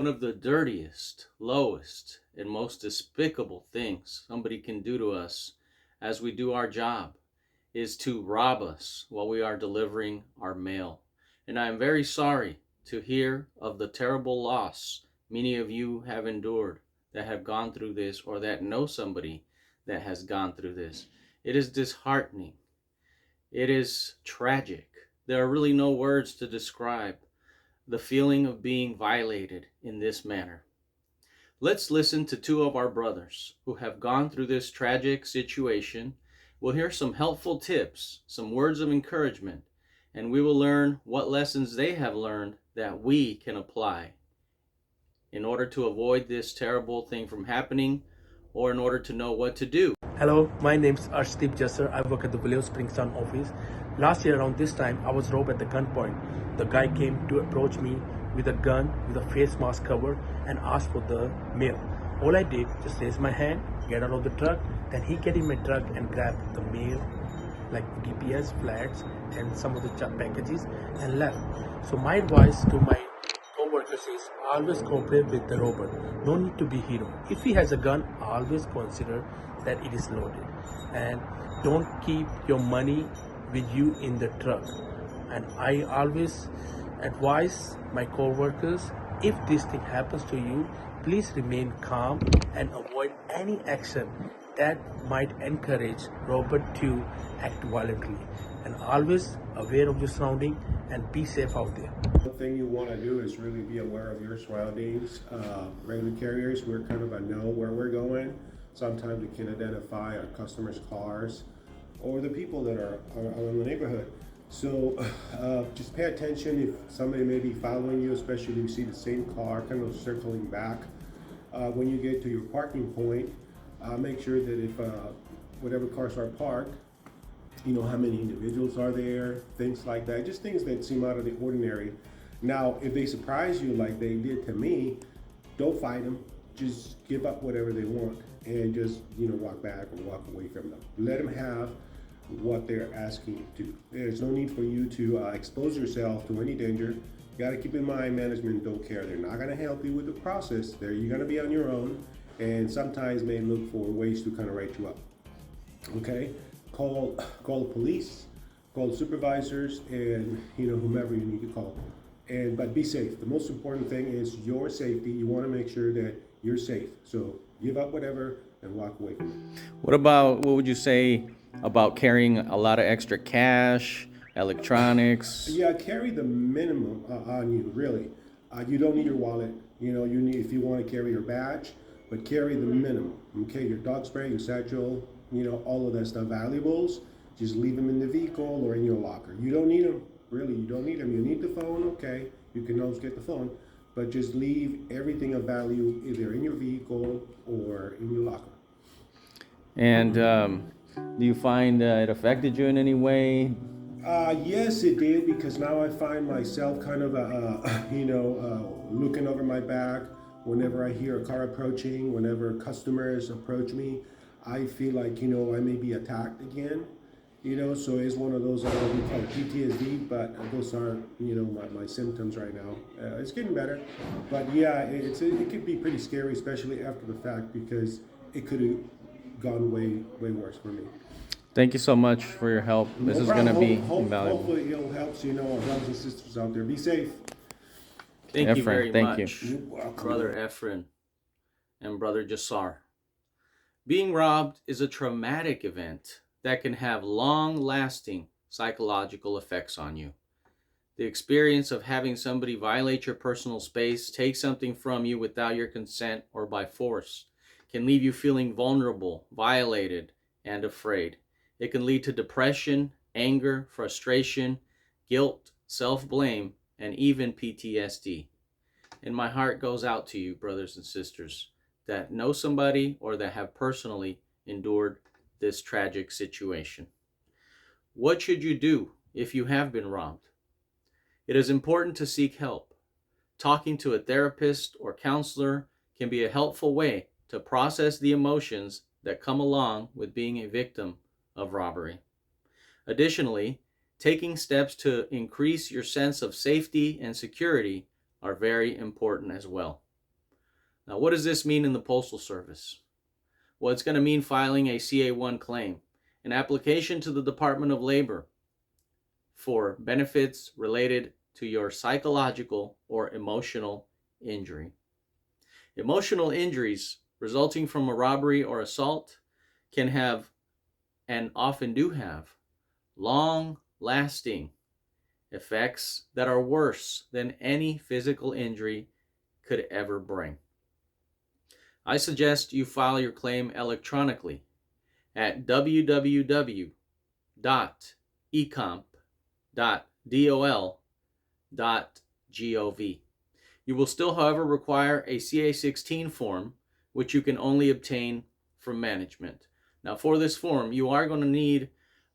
One of the dirtiest, lowest, and most despicable things somebody can do to us as we do our job is to rob us while we are delivering our mail. And I am very sorry to hear of the terrible loss many of you have endured that have gone through this or that know somebody that has gone through this. It is disheartening. It is tragic. There are really no words to describe the feeling of being violated in this manner. Let's listen to two of our brothers who have gone through this tragic situation. We'll hear some helpful tips, some words of encouragement, and we will learn what lessons they have learned that we can apply in order to avoid this terrible thing from happening or in order to know what to do. Hello, my name is Arshdeep Jasser. I work at the Vallejo Springstown office. Last year around this time, I was robbed at the gunpoint. The guy came to approach me with a gun, with a face mask cover, and asked for the mail. All I did, just raise my hand, get out of the truck, then he get in my truck and grab the mail, like DPS, flags, and some of the packages, and left. So my advice to my co-workers is always cooperate with the robber. No need to be hero. If he has a gun, always consider that it is loaded, and don't keep your money with you in the truck. And I always advise my co-workers, if this thing happens to you, please remain calm and avoid any action that might encourage robber to act violently, and always aware of your surrounding and be safe out there. The thing you want to do is really be aware of your surroundings. Regular carriers, we're kind of a know where we're going. Sometimes we can identify our customers' cars or the people that are in the neighborhood. So just pay attention if somebody may be following you, especially if you see the same car kind of circling back. When you get to your parking point, make sure that if whatever cars are parked, you know how many individuals are there, things like that, just things that seem out of the ordinary. Now, if they surprise you like they did to me, don't fight them. Just give up whatever they want and just, walk back or walk away from them. Let them have what they're asking you to. There's no need for you to expose yourself to any danger. You got to keep in mind, management don't care. They're not going to help you with the process. You're going to be on your own, and sometimes may look for ways to kind of write you up. Okay, call the police, call the supervisors, and whomever you need to call. But be safe. The most important thing is your safety. You want to make sure that you're safe. So give up whatever and walk away from it. What would you say about carrying a lot of extra cash, electronics? Yeah, carry the minimum on you, really. You don't need your wallet. You need, if you want to carry your badge, but carry the minimum. Okay, your dog spray, your satchel, all of that stuff, valuables, just leave them in the vehicle or in your locker. You don't need them, really, you don't need them. You need the phone, okay, you can always get the phone, but just leave everything of value either in your vehicle or in your locker. And do you find it affected you in any way? Yes, it did, because now I find myself kind of, looking over my back whenever I hear a car approaching, whenever customers approach me. I feel like, I may be attacked again, so it's one of those, we call it PTSD, but those are, my symptoms right now. It's getting better, but yeah, it could be pretty scary, especially after the fact, because it could have gone way worse for me. Thank you so much for your help. This is going to be invaluable. Hopefully it'll help, our brothers and sisters out there. Be safe. Thank you very thank much, You're welcome. Brother Efren and Brother Jassar. Being robbed is a traumatic event that can have long-lasting psychological effects on you. The experience of having somebody violate your personal space, take something from you without your consent or by force, can leave you feeling vulnerable, violated, and afraid. It can lead to depression, anger, frustration, guilt, self-blame, and even PTSD. And my heart goes out to you, brothers and sisters, that know somebody or that have personally endured this tragic situation. What should you do if you have been robbed? It is important to seek help. Talking to a therapist or counselor can be a helpful way to process the emotions that come along with being a victim of robbery. Additionally, taking steps to increase your sense of safety and security are very important as well. Now, what does this mean in the Postal Service? Well, it's going to mean filing a CA1 claim, an application to the Department of Labor for benefits related to your psychological or emotional injury. Emotional injuries resulting from a robbery or assault can have, and often do have, long-lasting effects that are worse than any physical injury could ever bring. I suggest you file your claim electronically at www.ecomp.dol.gov. You will still, however, require a CA16 form, which you can only obtain from management. Now, for this form, you are going to need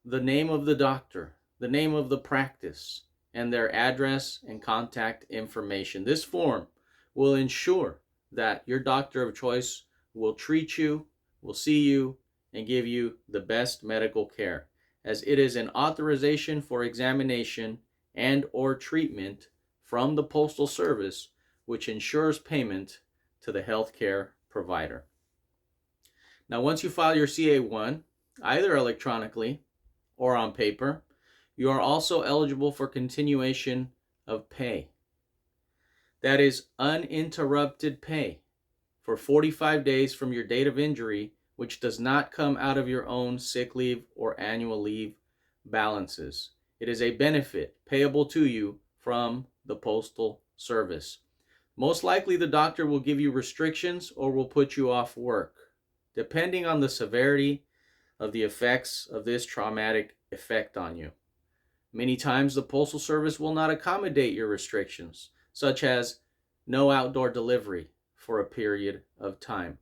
the name of the doctor, the name of the practice, and their address and contact information. This form will ensure that your doctor of choice will treat you, will see you, and give you the best medical care, as it is an authorization for examination and or treatment from the Postal Service, which ensures payment to the healthcare provider. Now, once you file your CA1, either electronically or on paper, you are also eligible for continuation of pay. That is uninterrupted pay for 45 days from your date of injury, which does not come out of your own sick leave or annual leave balances. It is a benefit payable to you from the Postal Service. Most likely the doctor will give you restrictions or will put you off work, depending on the severity of the effects of this traumatic effect on you. Many times the Postal Service will not accommodate your restrictions, such as no outdoor delivery for a period of time.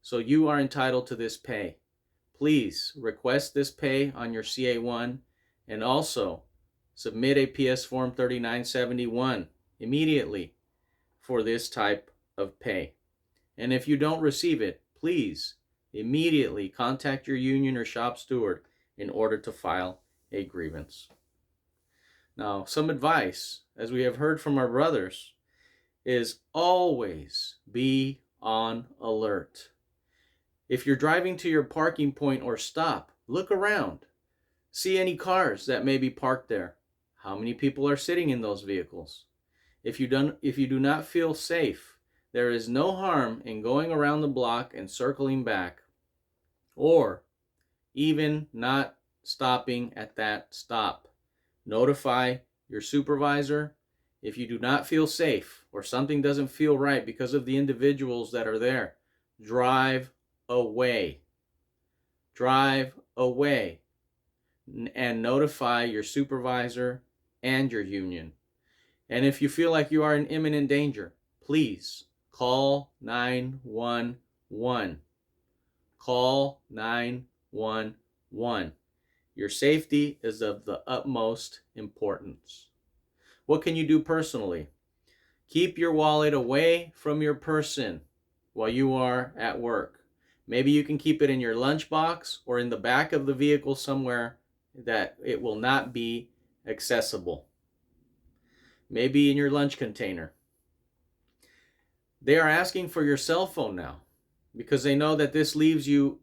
So you are entitled to this pay. Please request this pay on your CA1 and also submit a PS Form 3971 immediately for this type of pay. And if you don't receive it, please immediately contact your union or shop steward in order to file a grievance. Now, some advice, as we have heard from our brothers, is always be on alert. If you're driving to your parking point or stop, look around. See any cars that may be parked there. How many people are sitting in those vehicles? If you do not feel safe, there is no harm in going around the block and circling back, or even not stopping at that stop. Notify your supervisor. If you do not feel safe or something doesn't feel right because of the individuals that are there, drive away. Drive away and notify your supervisor and your union. And if you feel like you are in imminent danger, please call 911. Call 911. Your safety is of the utmost importance. What can you do personally? Keep your wallet away from your person while you are at work. Maybe you can keep it in your lunchbox or in the back of the vehicle somewhere that it will not be accessible. Maybe in your lunch container. They are asking for your cell phone now because they know that this leaves you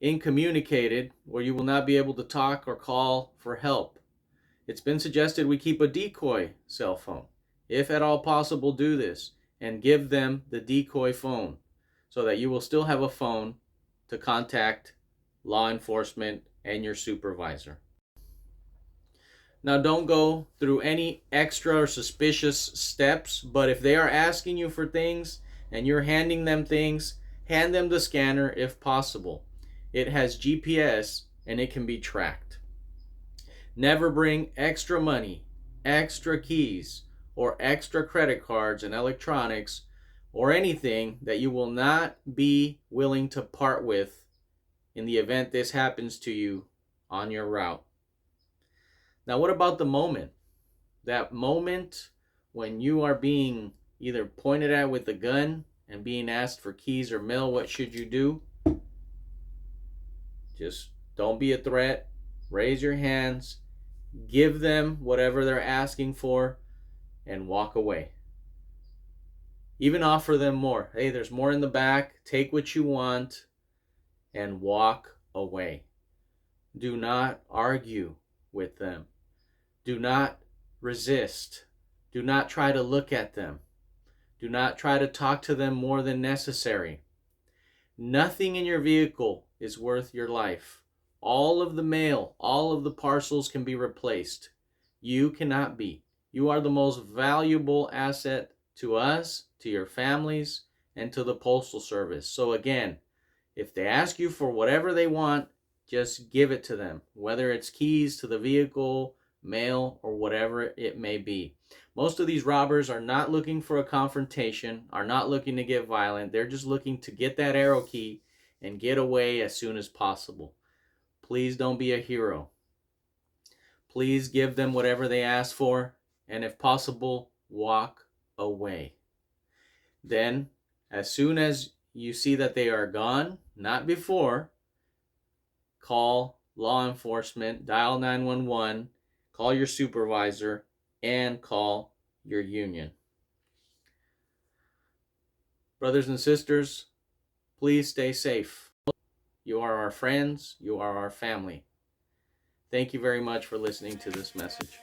incommunicated, where you will not be able to talk or call for help. It's been suggested we keep a decoy cell phone. If at all possible, do this and give them the decoy phone so that you will still have a phone to contact law enforcement and your supervisor. Now, don't go through any extra or suspicious steps, but if they are asking you for things and you're handing them things, hand them the scanner if possible. It has GPS and it can be tracked. Never bring extra money, extra keys, or extra credit cards and electronics or anything that you will not be willing to part with in the event this happens to you on your route. Now, what about the moment? That moment when you are being either pointed at with a gun and being asked for keys or mail, what should you do? Just don't be a threat. Raise your hands. Give them whatever they're asking for and walk away. Even offer them more. Hey, there's more in the back. Take what you want and walk away. Do not argue with them. Do not resist. Do not try to look at them. Do not try to talk to them more than necessary. Nothing in your vehicle is worth your life. All of the mail, all of the parcels can be replaced. You cannot be. You are the most valuable asset to us, to your families, and to the Postal Service. So again, if they ask you for whatever they want, just give it to them, whether it's keys to the vehicle, mail, or whatever it may be. Most of these robbers are not looking for a confrontation, are not looking to get violent. They're just looking to get that arrow key and get away as soon as possible. Please don't be a hero. Please give them whatever they ask for, and if possible, walk away. Then, as soon as you see that they are gone, not before, call law enforcement, dial 911, call your supervisor, and call your union. Brothers and sisters, please stay safe. You are our friends. You are our family. Thank you very much for listening to this message.